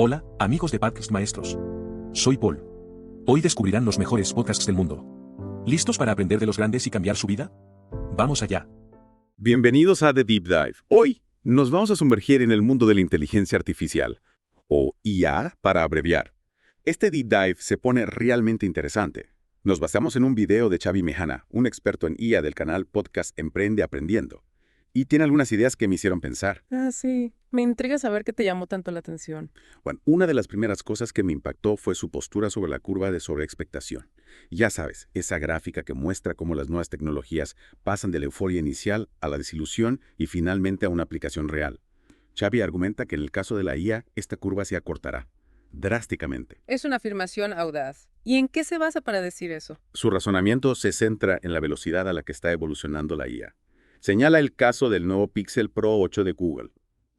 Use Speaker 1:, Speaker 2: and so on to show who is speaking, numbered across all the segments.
Speaker 1: Hola, amigos de Podcast Maestros. Soy Paul. Hoy descubrirán los mejores podcasts del mundo. ¿Listos para aprender de los grandes y cambiar su vida? Vamos allá.
Speaker 2: Bienvenidos a The Deep Dive. Hoy nos vamos a sumergir en el mundo de la inteligencia artificial, o IA para abreviar. Este Deep Dive se pone realmente interesante. Nos basamos en un video de Xavi Mejana, un experto en IA del canal Podcast Emprende Aprendiendo. Y tiene algunas ideas que me hicieron pensar.
Speaker 3: Sí. Me intriga saber qué te llamó tanto la atención.
Speaker 2: Bueno, una de las primeras cosas que me impactó fue su postura sobre la curva de sobreexpectación. Ya sabes, esa gráfica que muestra cómo las nuevas tecnologías pasan de la euforia inicial a la desilusión y finalmente a una aplicación real. Xavi argumenta que en el caso de la IA, esta curva se acortará drásticamente.
Speaker 3: Es una afirmación audaz. ¿Y en qué se basa para decir eso?
Speaker 2: Su razonamiento se centra en la velocidad a la que está evolucionando la IA. Señala el caso del nuevo Pixel Pro 8 de Google,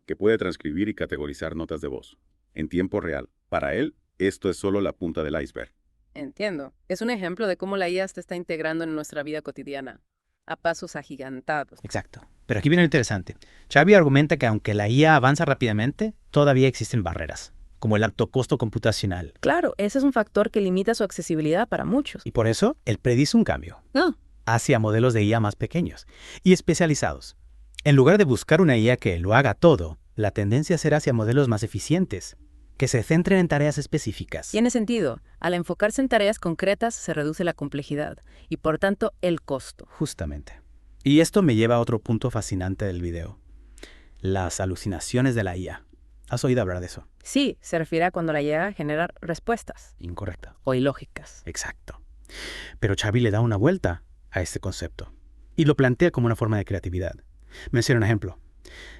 Speaker 2: que puede transcribir y categorizar notas de voz en tiempo real. Para él, esto es solo la punta del iceberg.
Speaker 3: Entiendo. Es un ejemplo de cómo la IA se está integrando en nuestra vida cotidiana, a pasos agigantados.
Speaker 4: Exacto. Pero aquí viene lo interesante. Xavi argumenta que aunque la IA avanza rápidamente, todavía existen barreras, como el alto costo computacional.
Speaker 5: Claro, ese es un factor que limita su accesibilidad para muchos.
Speaker 4: Y por eso, él predice un cambio
Speaker 5: Ah,
Speaker 4: hacia modelos de IA más pequeños y especializados. En lugar de buscar una IA que lo haga todo, la tendencia será hacia modelos más eficientes, que se centren en tareas específicas.
Speaker 5: tiene sentido. Al enfocarse en tareas concretas se reduce la complejidad y por tanto el costo.
Speaker 4: Justamente. Y esto me lleva a otro punto fascinante del video. Las alucinaciones de la IA. ¿Has oído hablar de eso?
Speaker 5: Sí, se refiere a cuando la IA genera respuestas
Speaker 4: Incorrecto.
Speaker 5: o ilógicas.
Speaker 4: Exacto. Pero Xavi le da una vuelta a este concepto y lo plantea como una forma de creatividad. Menciona un ejemplo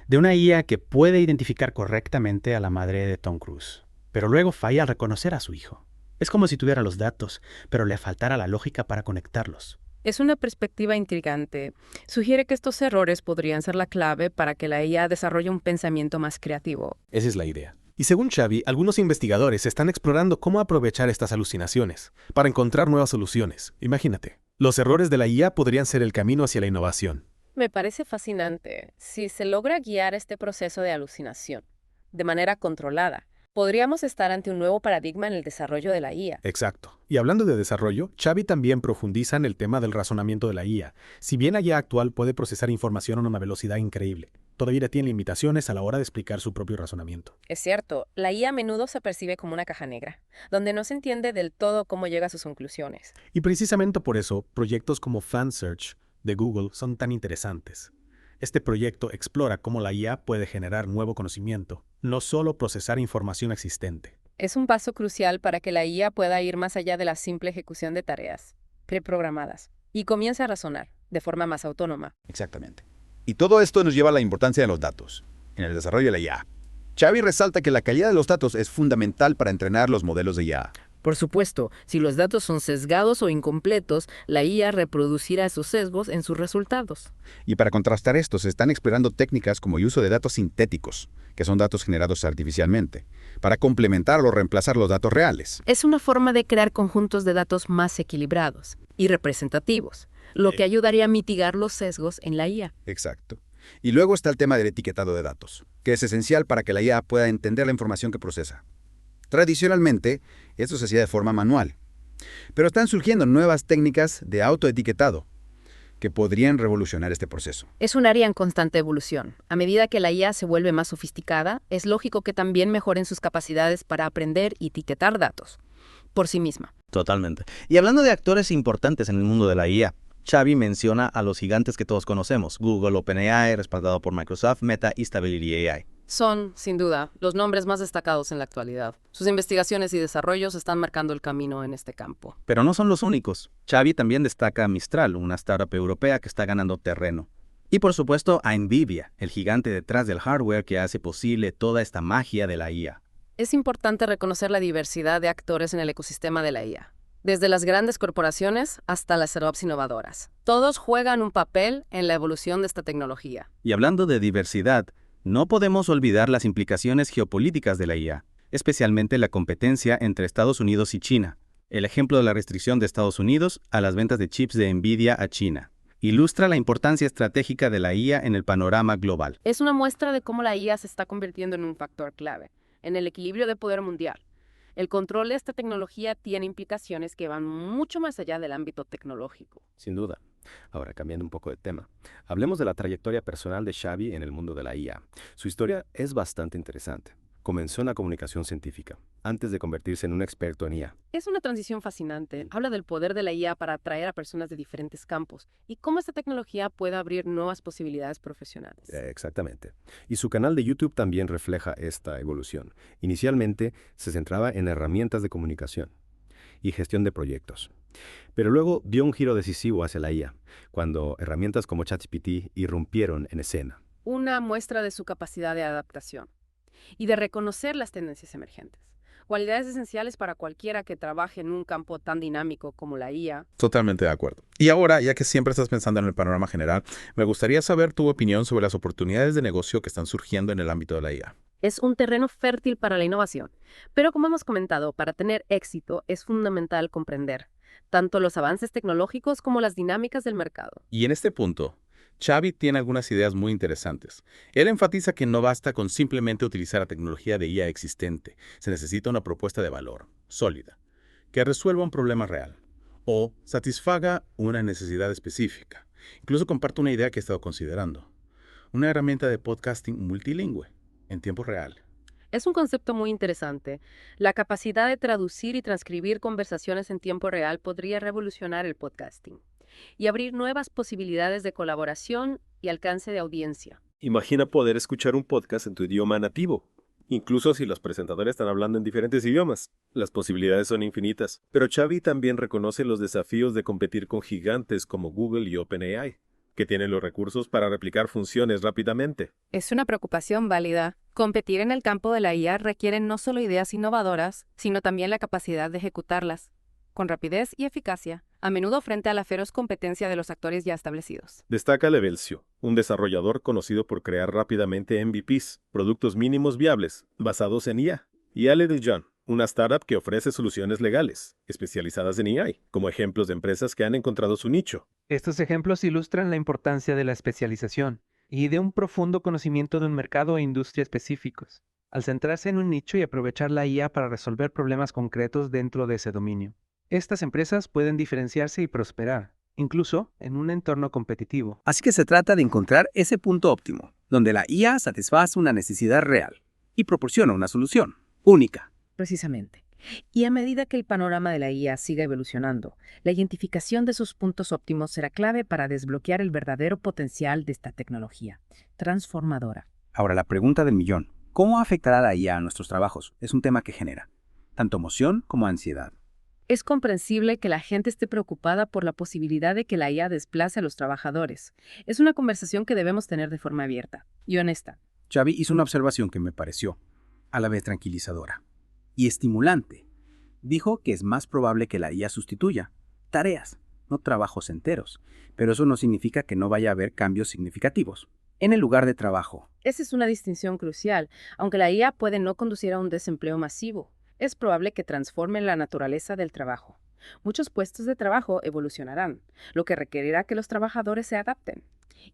Speaker 4: de una IA que puede identificar correctamente a la madre de Tom Cruise, pero luego falla al reconocer a su hijo. Es como si tuviera los datos, pero le faltara la lógica para conectarlos.
Speaker 5: Es una perspectiva intrigante. Sugiere que estos errores podrían ser la clave para que la IA desarrolle un pensamiento más creativo.
Speaker 6: Esa es la idea. Y según Xavi, algunos investigadores están explorando cómo aprovechar estas alucinaciones para encontrar nuevas soluciones. Imagínate, los errores de la IA podrían ser el camino hacia la innovación.
Speaker 5: Me parece fascinante. Si se logra guiar este proceso de alucinación de manera controlada, podríamos estar ante un nuevo paradigma en el desarrollo de la IA.
Speaker 6: Exacto. Y hablando de desarrollo, Xavi también profundiza en el tema del razonamiento de la IA. Si bien la IA actual puede procesar información a una velocidad increíble, todavía tiene limitaciones a la hora de explicar su propio razonamiento.
Speaker 5: Es cierto, la IA a menudo se percibe como una caja negra, donde no se entiende del todo cómo llega a sus conclusiones.
Speaker 6: Y precisamente por eso, proyectos como FanSearch de Google son tan interesantes. Este proyecto explora cómo la IA puede generar nuevo conocimiento, no solo procesar información existente.
Speaker 5: Es un paso crucial para que la IA pueda ir más allá de la simple ejecución de tareas preprogramadas y comience a razonar de forma más autónoma.
Speaker 7: Exactamente. Y todo esto nos lleva a la importancia de los datos en el desarrollo de la IA. Xavi resalta que la calidad de los datos es fundamental para entrenar los modelos de IA.
Speaker 5: Por supuesto, si los datos son sesgados o incompletos, la IA reproducirá esos sesgos en sus resultados.
Speaker 7: Y para contrastar esto, se están explorando técnicas como el uso de datos sintéticos, que son datos generados artificialmente, para complementar o reemplazar los datos reales.
Speaker 5: Es una forma de crear conjuntos de datos más equilibrados y representativos, lo que ayudaría a mitigar los sesgos en la IA.
Speaker 7: Exacto. Y luego está el tema del etiquetado de datos, que es esencial para que la IA pueda entender la información que procesa. Tradicionalmente, esto se hacía de forma manual, pero están surgiendo nuevas técnicas de autoetiquetado que podrían revolucionar este proceso.
Speaker 5: Es un área en constante evolución. A medida que la IA se vuelve más sofisticada, es lógico que también mejoren sus capacidades para aprender y etiquetar datos por sí misma.
Speaker 8: Totalmente. Y hablando de actores importantes en el mundo de la IA, Xavi menciona a los gigantes que todos conocemos, Google, OpenAI, respaldado por Microsoft, Meta y Stability AI.
Speaker 3: Son, sin duda, los nombres más destacados en la actualidad. Sus investigaciones y desarrollos están marcando el camino en este campo.
Speaker 8: Pero no son los únicos. Xavi también destaca a Mistral, una startup europea que está ganando terreno. Y por supuesto a Nvidia, el gigante detrás del hardware que hace posible toda esta magia de la IA.
Speaker 3: Es importante reconocer la diversidad de actores en el ecosistema de la IA. Desde las grandes corporaciones hasta las startups innovadoras. Todos juegan un papel en la evolución de esta tecnología.
Speaker 8: Y hablando de diversidad, no podemos olvidar las implicaciones geopolíticas de la IA, especialmente la competencia entre Estados Unidos y China. El ejemplo de la restricción de Estados Unidos a las ventas de chips de Nvidia a China ilustra la importancia estratégica de la IA en el panorama global.
Speaker 3: Es una muestra de cómo la IA se está convirtiendo en un factor clave, en el equilibrio de poder mundial. El control de esta tecnología tiene implicaciones que van mucho más allá del ámbito tecnológico.
Speaker 9: Sin duda. Ahora, cambiando un poco de tema, hablemos de la trayectoria personal de Xavi en el mundo de la IA. Su historia es bastante interesante. Comenzó en la comunicación científica, antes de convertirse en un experto en IA.
Speaker 3: Es una transición fascinante. Habla del poder de la IA para atraer a personas de diferentes campos y cómo esta tecnología puede abrir nuevas posibilidades profesionales.
Speaker 9: Exactamente. Y su canal de YouTube también refleja esta evolución. Inicialmente se centraba en herramientas de comunicación y gestión de proyectos. Pero luego dio un giro decisivo hacia la IA, cuando herramientas como ChatGPT irrumpieron en escena.
Speaker 3: Una muestra de su capacidad de adaptación y de reconocer las tendencias emergentes. Cualidades esenciales para cualquiera que trabaje en un campo tan dinámico como la IA.
Speaker 10: Totalmente de acuerdo. Y ahora, ya que siempre estás pensando en el panorama general, me gustaría saber tu opinión sobre las oportunidades de negocio que están surgiendo en el ámbito de la IA.
Speaker 3: Es un terreno fértil para la innovación, pero como hemos comentado, para tener éxito es fundamental comprender tanto los avances tecnológicos como las dinámicas del mercado.
Speaker 10: Y en este punto, Xavi tiene algunas ideas muy interesantes. Él enfatiza que no basta con simplemente utilizar la tecnología de IA existente. Se necesita una propuesta de valor, sólida, que resuelva un problema real o satisfaga una necesidad específica. Incluso comparto una idea que he estado considerando. Una herramienta de podcasting multilingüe, en tiempo real.
Speaker 3: Es un concepto muy interesante. La capacidad de traducir y transcribir conversaciones en tiempo real podría revolucionar el podcasting y abrir nuevas posibilidades de colaboración y alcance de audiencia.
Speaker 11: Imagina poder escuchar un podcast en tu idioma nativo, incluso si los presentadores están hablando en diferentes idiomas. Las posibilidades son infinitas, pero Xavi también reconoce los desafíos de competir con gigantes como Google y OpenAI, que tienen los recursos para replicar funciones rápidamente.
Speaker 5: Es una preocupación válida. Competir en el campo de la IA requiere no solo ideas innovadoras, sino también la capacidad de ejecutarlas, con rapidez y eficacia, a menudo frente a la feroz competencia de los actores ya establecidos.
Speaker 11: Destaca Levelcio, un desarrollador conocido por crear rápidamente MVPs, productos mínimos viables, basados en IA, y A Little John, una startup que ofrece soluciones legales, especializadas en AI, como ejemplos de empresas que han encontrado su nicho.
Speaker 12: Estos ejemplos ilustran la importancia de la especialización y de un profundo conocimiento de un mercado e industria específicos, al centrarse en un nicho y aprovechar la IA para resolver problemas concretos dentro de ese dominio. Estas empresas pueden diferenciarse y prosperar, incluso en un entorno competitivo.
Speaker 13: Así que se trata de encontrar ese punto óptimo, donde la IA satisface una necesidad real y proporciona una solución única.
Speaker 5: Precisamente. Y a medida que el panorama de la IA siga evolucionando, la identificación de sus puntos óptimos será clave para desbloquear el verdadero potencial de esta tecnología transformadora.
Speaker 13: Ahora, la pregunta del millón: ¿cómo afectará la IA a nuestros trabajos? Es un tema que genera tanto emoción como ansiedad.
Speaker 3: Es comprensible que la gente esté preocupada por la posibilidad de que la IA desplace a los trabajadores. Es una conversación que debemos tener de forma abierta y honesta.
Speaker 13: Xavi hizo una observación que me pareció a la vez tranquilizadora y estimulante. Dijo que es más probable que la IA sustituya tareas, no trabajos enteros, pero eso no significa que no vaya a haber cambios significativos en el lugar de trabajo.
Speaker 3: Esa es una distinción crucial. Aunque la IA puede no conducir a un desempleo masivo, es probable que transforme la naturaleza del trabajo. Muchos puestos de trabajo evolucionarán, lo que requerirá que los trabajadores se adapten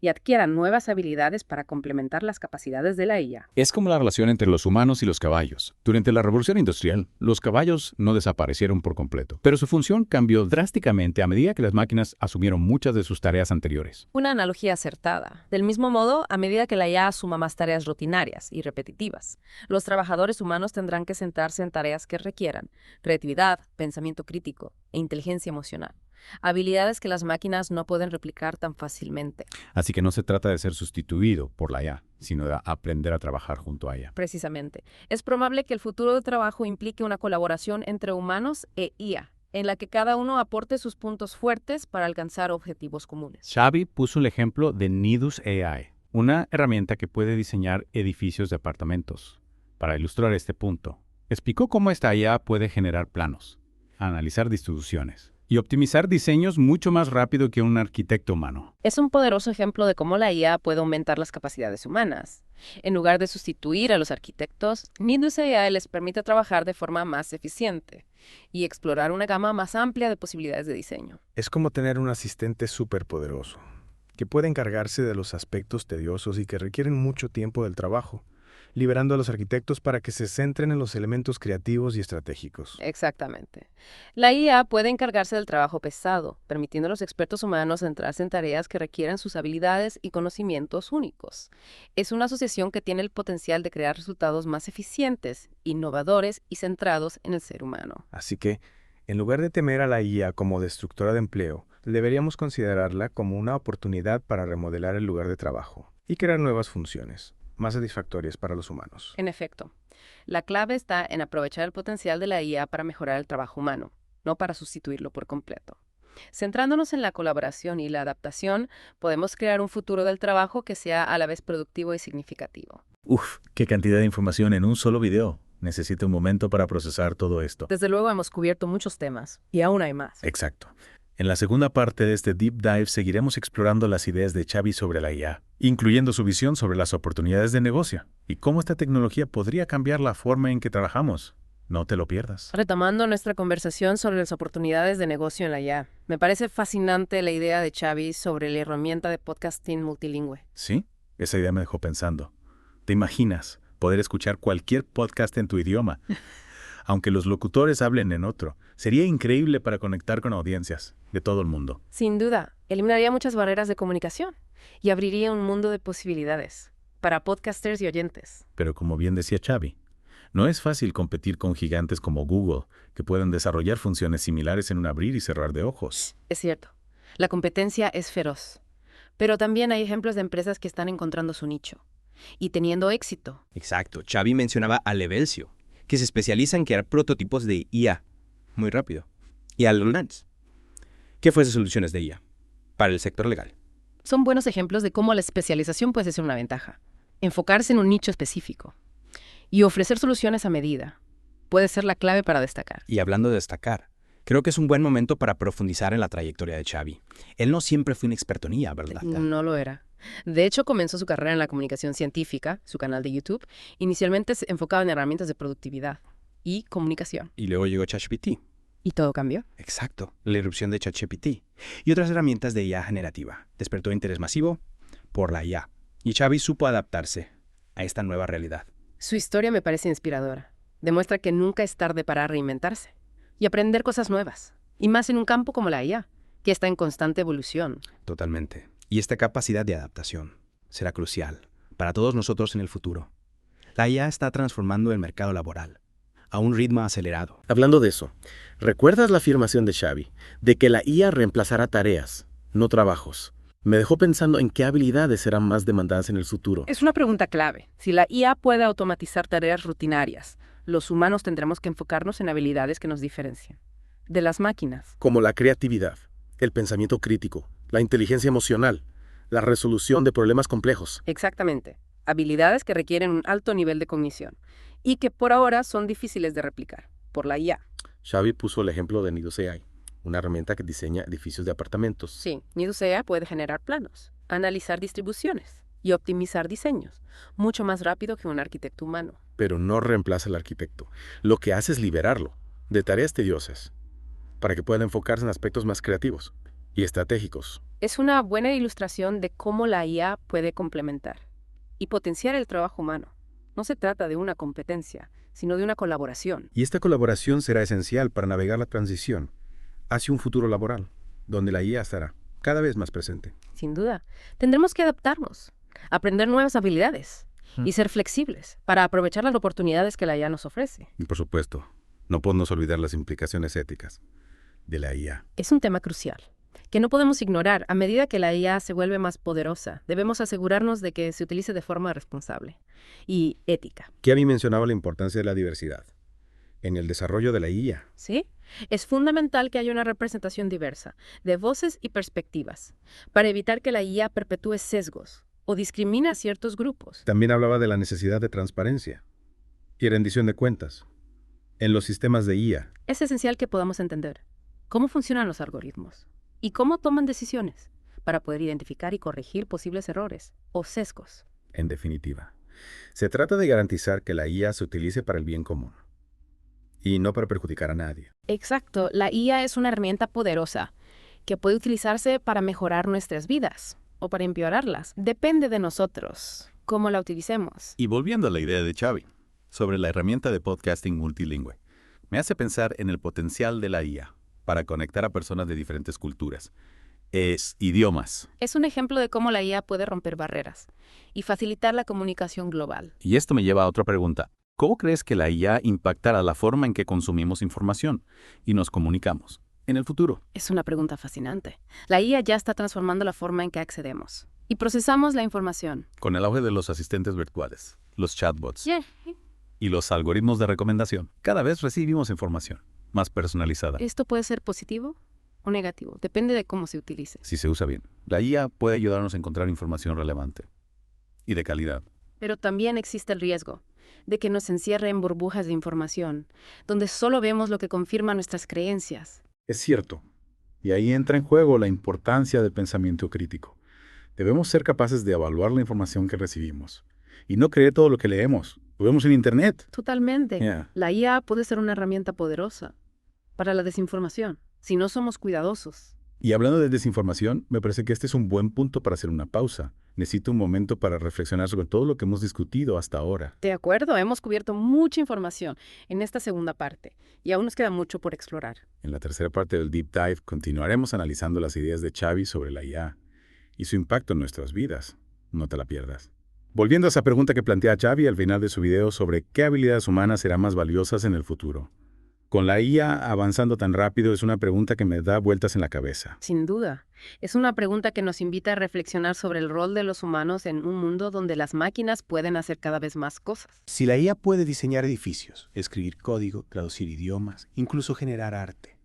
Speaker 3: y adquieran nuevas habilidades para complementar las capacidades de la IA.
Speaker 14: Es como la relación entre los humanos y los caballos. Durante la Revolución Industrial, los caballos no desaparecieron por completo, pero su función cambió drásticamente a medida que las máquinas asumieron muchas de sus tareas anteriores.
Speaker 3: Una analogía acertada. Del mismo modo, a medida que la IA asuma más tareas rutinarias y repetitivas, los trabajadores humanos tendrán que centrarse en tareas que requieran creatividad, pensamiento crítico e inteligencia emocional. Habilidades que las máquinas no pueden replicar tan fácilmente.
Speaker 14: Así que no se trata de ser sustituido por la IA, sino de aprender a trabajar junto a ella.
Speaker 3: Precisamente. Es probable que el futuro de trabajo implique una colaboración entre humanos e IA, en la que cada uno aporte sus puntos fuertes para alcanzar objetivos comunes.
Speaker 14: Xavi puso el ejemplo de Nidus AI, una herramienta que puede diseñar edificios de apartamentos. Para ilustrar este punto, explicó cómo esta IA puede generar planos, analizar distribuciones y optimizar diseños mucho más rápido que un arquitecto humano.
Speaker 3: Es un poderoso ejemplo de cómo la IA puede aumentar las capacidades humanas. En lugar de sustituir a los arquitectos, Nidus AI les permite trabajar de forma más eficiente y explorar una gama más amplia de posibilidades de diseño.
Speaker 6: Es como tener un asistente superpoderoso, que puede encargarse de los aspectos tediosos y que requieren mucho tiempo del trabajo, liberando a los arquitectos para que se centren en los elementos creativos y estratégicos.
Speaker 3: Exactamente. La IA puede encargarse del trabajo pesado, permitiendo a los expertos humanos centrarse en tareas que requieran sus habilidades y conocimientos únicos. Es una asociación que tiene el potencial de crear resultados más eficientes, innovadores y centrados en el ser humano.
Speaker 6: Así que, en lugar de temer a la IA como destructora de empleo, deberíamos considerarla como una oportunidad para remodelar el lugar de trabajo y crear nuevas funciones, más satisfactorias para los humanos.
Speaker 3: En efecto, la clave está en aprovechar el potencial de la IA para mejorar el trabajo humano, no para sustituirlo por completo. Centrándonos en la colaboración y la adaptación, podemos crear un futuro del trabajo que sea a la vez productivo y significativo.
Speaker 14: Uf, qué cantidad de información en un solo video. Necesito un momento para procesar todo esto.
Speaker 3: Desde luego hemos cubierto muchos temas, y aún hay más.
Speaker 14: Exacto. En la segunda parte de este Deep Dive seguiremos explorando las ideas de Xavi sobre la IA, incluyendo su visión sobre las oportunidades de negocio y cómo esta tecnología podría cambiar la forma en que trabajamos. No te lo pierdas.
Speaker 3: Retomando nuestra conversación sobre las oportunidades de negocio en la IA, me parece fascinante la idea de Xavi sobre la herramienta de podcasting multilingüe.
Speaker 14: ¿Sí? Esa idea me dejó pensando. ¿Te imaginas poder escuchar cualquier podcast en tu idioma? Aunque los locutores hablen en otro, sería increíble para conectar con audiencias de todo el mundo.
Speaker 3: Sin duda, eliminaría muchas barreras de comunicación y abriría un mundo de posibilidades para podcasters y oyentes.
Speaker 14: Pero como bien decía Xavi, no es fácil competir con gigantes como Google, que pueden desarrollar funciones similares en un abrir y cerrar de ojos.
Speaker 3: Es cierto, la competencia es feroz, pero también hay ejemplos de empresas que están encontrando su nicho y teniendo éxito.
Speaker 15: Exacto. Xavi mencionaba a Levelcio, que se especializa en crear prototipos de IA muy rápido. Y a Lunance, que ofrece soluciones de IA para el sector legal.
Speaker 3: Son buenos ejemplos de cómo la especialización puede ser una ventaja. Enfocarse en un nicho específico y ofrecer soluciones a medida puede ser la clave para destacar.
Speaker 15: Y hablando de destacar, creo que es un buen momento para profundizar en la trayectoria de Xavi. Él no siempre fue un experto en IA, ¿verdad?
Speaker 3: No lo era. De hecho, comenzó su carrera en la comunicación científica, su canal de YouTube, inicialmente enfocado en herramientas de productividad y comunicación.
Speaker 15: Y luego llegó ChatGPT.
Speaker 3: ¿Y todo cambió?
Speaker 15: Exacto, la irrupción de ChatGPT y otras herramientas de IA generativa. Despertó interés masivo por la IA. Y Xavi supo adaptarse a esta nueva realidad.
Speaker 3: Su historia me parece inspiradora. Demuestra que nunca es tarde para reinventarse y aprender cosas nuevas. Y más en un campo como la IA, que está en constante evolución.
Speaker 15: Totalmente. Y esta capacidad de adaptación será crucial para todos nosotros en el futuro. La IA está transformando el mercado laboral a un ritmo acelerado.
Speaker 16: Hablando de eso, ¿recuerdas la afirmación de Xavi de que la IA reemplazará tareas, no trabajos? Me dejó pensando en qué habilidades serán más demandadas en el futuro.
Speaker 3: Es una pregunta clave. Si la IA puede automatizar tareas rutinarias, los humanos tendremos que enfocarnos en habilidades que nos diferencian de las máquinas.
Speaker 16: Como la creatividad, el pensamiento crítico, la inteligencia emocional, la resolución de problemas complejos.
Speaker 3: Exactamente. Habilidades que requieren un alto nivel de cognición y que por ahora son difíciles de replicar por la IA.
Speaker 16: Xavi puso el ejemplo de Nidus AI, una herramienta que diseña edificios de apartamentos.
Speaker 3: Sí, Nidus AI puede generar planos, analizar distribuciones y optimizar diseños, mucho más rápido que un arquitecto humano.
Speaker 16: Pero no reemplaza al arquitecto. Lo que hace es liberarlo de tareas tediosas para que pueda enfocarse en aspectos más creativos y estratégicos.
Speaker 3: Es una buena ilustración de cómo la IA puede complementar y potenciar el trabajo humano. No se trata de una competencia, sino de una colaboración.
Speaker 2: Y esta colaboración será esencial para navegar la transición hacia un futuro laboral, donde la IA estará cada vez más presente.
Speaker 3: Sin duda, tendremos que adaptarnos, aprender nuevas habilidades y ser flexibles para aprovechar las oportunidades que la IA nos ofrece.
Speaker 2: Y por supuesto, no podemos olvidar las implicaciones éticas de la IA.
Speaker 3: Es un tema crucial que no podemos ignorar. A medida que la IA se vuelve más poderosa, debemos asegurarnos de que se utilice de forma responsable y ética.
Speaker 2: Xavi mencionaba la importancia de la diversidad en el desarrollo de la IA.
Speaker 3: Sí, es fundamental que haya una representación diversa de voces y perspectivas para evitar que la IA perpetúe sesgos o discrimine a ciertos grupos.
Speaker 2: También hablaba de la necesidad de transparencia y rendición de cuentas en los sistemas de IA.
Speaker 3: Es esencial que podamos entender cómo funcionan los algoritmos y cómo toman decisiones para poder identificar y corregir posibles errores o sesgos.
Speaker 2: En definitiva, se trata de garantizar que la IA se utilice para el bien común y no para perjudicar a nadie.
Speaker 3: Exacto, la IA es una herramienta poderosa que puede utilizarse para mejorar nuestras vidas o para empeorarlas. Depende de nosotros cómo la utilicemos.
Speaker 10: Y volviendo a la idea de Xavi, sobre la herramienta de podcasting multilingüe, me hace pensar en el potencial de la IA para conectar a personas de diferentes culturas, idiomas.
Speaker 5: Es un ejemplo de cómo la IA puede romper barreras y facilitar la comunicación global.
Speaker 10: Y esto me lleva a otra pregunta. ¿Cómo crees que la IA impactará la forma en que consumimos información y nos comunicamos en el futuro?
Speaker 3: Es una pregunta fascinante. La IA ya está transformando la forma en que accedemos y procesamos la información.
Speaker 10: Con el auge de los asistentes virtuales, los chatbots
Speaker 3: Yeah.
Speaker 10: y los algoritmos de recomendación, cada vez recibimos información más personalizada.
Speaker 3: ¿Esto puede ser positivo o negativo? Depende de cómo se utilice.
Speaker 10: Si se usa bien, la IA puede ayudarnos a encontrar información relevante y de calidad.
Speaker 3: Pero también existe el riesgo de que nos encierre en burbujas de información, donde solo vemos lo que confirma nuestras creencias.
Speaker 17: Es cierto. Y ahí entra en juego la importancia del pensamiento crítico. Debemos ser capaces de evaluar la información que recibimos y no creer todo lo que leemos. Lo vemos en Internet.
Speaker 3: Totalmente.
Speaker 17: Yeah.
Speaker 3: La IA puede ser una herramienta poderosa para la desinformación, si no somos cuidadosos.
Speaker 17: Y hablando de desinformación, me parece que este es un buen punto para hacer una pausa. Necesito un momento para reflexionar sobre todo lo que hemos discutido hasta ahora.
Speaker 3: De acuerdo, hemos cubierto mucha información en esta segunda parte y aún nos queda mucho por explorar.
Speaker 17: En la tercera parte del Deep Dive continuaremos analizando las ideas de Xavi sobre la IA y su impacto en nuestras vidas. No te la pierdas. Volviendo a esa pregunta que plantea Xavi al final de su video sobre qué habilidades humanas serán más valiosas en el futuro. Con la IA avanzando tan rápido es una pregunta que me da vueltas en la cabeza.
Speaker 3: Sin duda. Es una pregunta que nos invita a reflexionar sobre el rol de los humanos en un mundo donde las máquinas pueden hacer cada vez más cosas.
Speaker 13: Si la IA puede diseñar edificios, escribir código, traducir idiomas, incluso generar arte,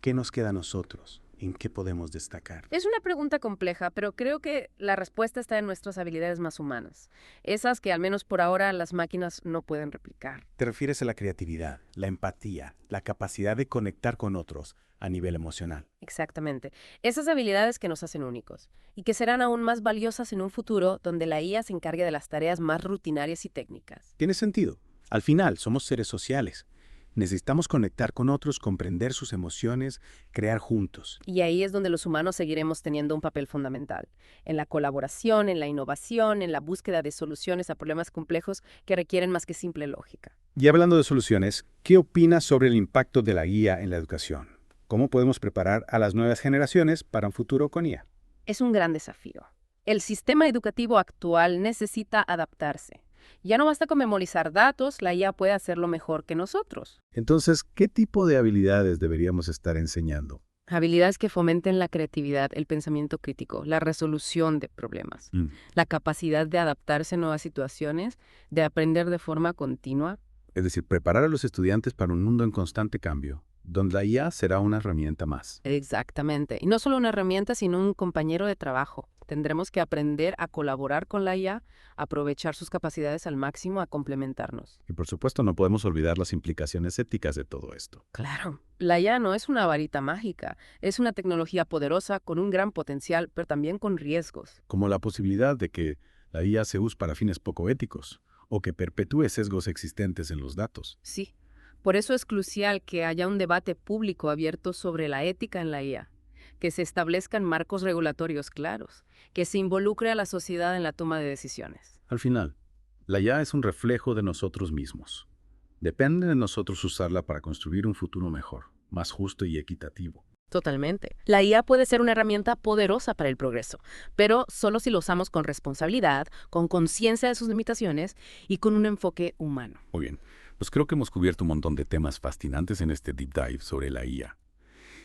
Speaker 13: ¿qué nos queda a nosotros? ¿En qué podemos destacar?
Speaker 3: Es una pregunta compleja, pero creo que la respuesta está en nuestras habilidades más humanas. Esas que al menos por ahora las máquinas no pueden replicar.
Speaker 13: Te refieres a la creatividad, la empatía, la capacidad de conectar con otros a nivel emocional.
Speaker 3: Exactamente. Esas habilidades que nos hacen únicos y que serán aún más valiosas en un futuro donde la IA se encargue de las tareas más rutinarias y técnicas.
Speaker 13: Tiene sentido. Al final, somos seres sociales. Necesitamos conectar con otros, comprender sus emociones, crear juntos.
Speaker 3: Y ahí es donde los humanos seguiremos teniendo un papel fundamental, en la colaboración, en la innovación, en la búsqueda de soluciones a problemas complejos que requieren más que simple lógica.
Speaker 13: Y hablando de soluciones, ¿qué opinas sobre el impacto de la IA en la educación? ¿Cómo podemos preparar a las nuevas generaciones para un futuro con IA?
Speaker 3: Es un gran desafío. El sistema educativo actual necesita adaptarse. Ya no basta con memorizar datos, la IA puede hacerlo mejor que nosotros.
Speaker 17: Entonces, ¿qué tipo de habilidades deberíamos estar enseñando?
Speaker 3: Habilidades que fomenten la creatividad, el pensamiento crítico, la resolución de problemas, la capacidad de adaptarse a nuevas situaciones, de aprender de forma continua.
Speaker 17: Es decir, preparar a los estudiantes para un mundo en constante cambio, donde la IA será una herramienta más.
Speaker 3: Exactamente. Y no solo una herramienta, sino un compañero de trabajo. Tendremos que aprender a colaborar con la IA, aprovechar sus capacidades al máximo, a complementarnos.
Speaker 17: Y por supuesto no podemos olvidar las implicaciones éticas de todo esto.
Speaker 3: Claro. La IA no es una varita mágica. Es una tecnología poderosa con un gran potencial, pero también con riesgos.
Speaker 17: Como la posibilidad de que la IA se use para fines poco éticos o que perpetúe sesgos existentes en los datos.
Speaker 3: Sí. Por eso es crucial que haya un debate público abierto sobre la ética en la IA, que se establezcan marcos regulatorios claros, que se involucre a la sociedad en la toma de decisiones.
Speaker 17: Al final, la IA es un reflejo de nosotros mismos. Depende de nosotros usarla para construir un futuro mejor, más justo y equitativo.
Speaker 3: Totalmente. La IA puede ser una herramienta poderosa para el progreso, pero solo si lo usamos con responsabilidad, con conciencia de sus limitaciones y con un enfoque humano.
Speaker 17: Muy bien, pues creo que hemos cubierto un montón de temas fascinantes en este Deep Dive sobre la IA.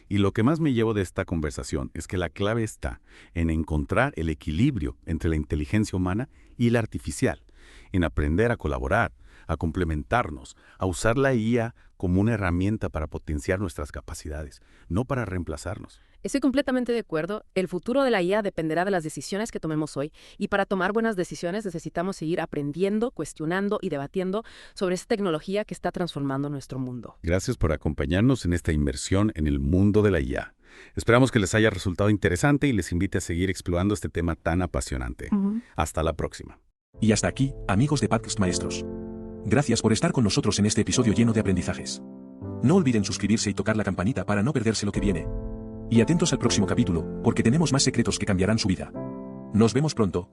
Speaker 17: Y lo que más me llevo de esta conversación es que la clave está en encontrar el equilibrio entre la inteligencia humana y la artificial, en aprender a colaborar, a complementarnos, a usar la IA como una herramienta para potenciar nuestras capacidades, no para reemplazarnos.
Speaker 3: Estoy completamente de acuerdo. El futuro de la IA dependerá de las decisiones que tomemos hoy, y para tomar buenas decisiones necesitamos seguir aprendiendo, cuestionando y debatiendo sobre esta tecnología que está transformando nuestro mundo.
Speaker 17: Gracias por acompañarnos en esta inmersión en el mundo de la IA. Esperamos que les haya resultado interesante y les invite a seguir explorando este tema tan apasionante. Hasta la próxima.
Speaker 1: Y hasta aquí, amigos de Podcast Maestros. Gracias por estar con nosotros en este episodio lleno de aprendizajes. No olviden suscribirse y tocar la campanita para no perderse lo que viene. Y atentos al próximo capítulo, porque tenemos más secretos que cambiarán su vida. Nos vemos pronto.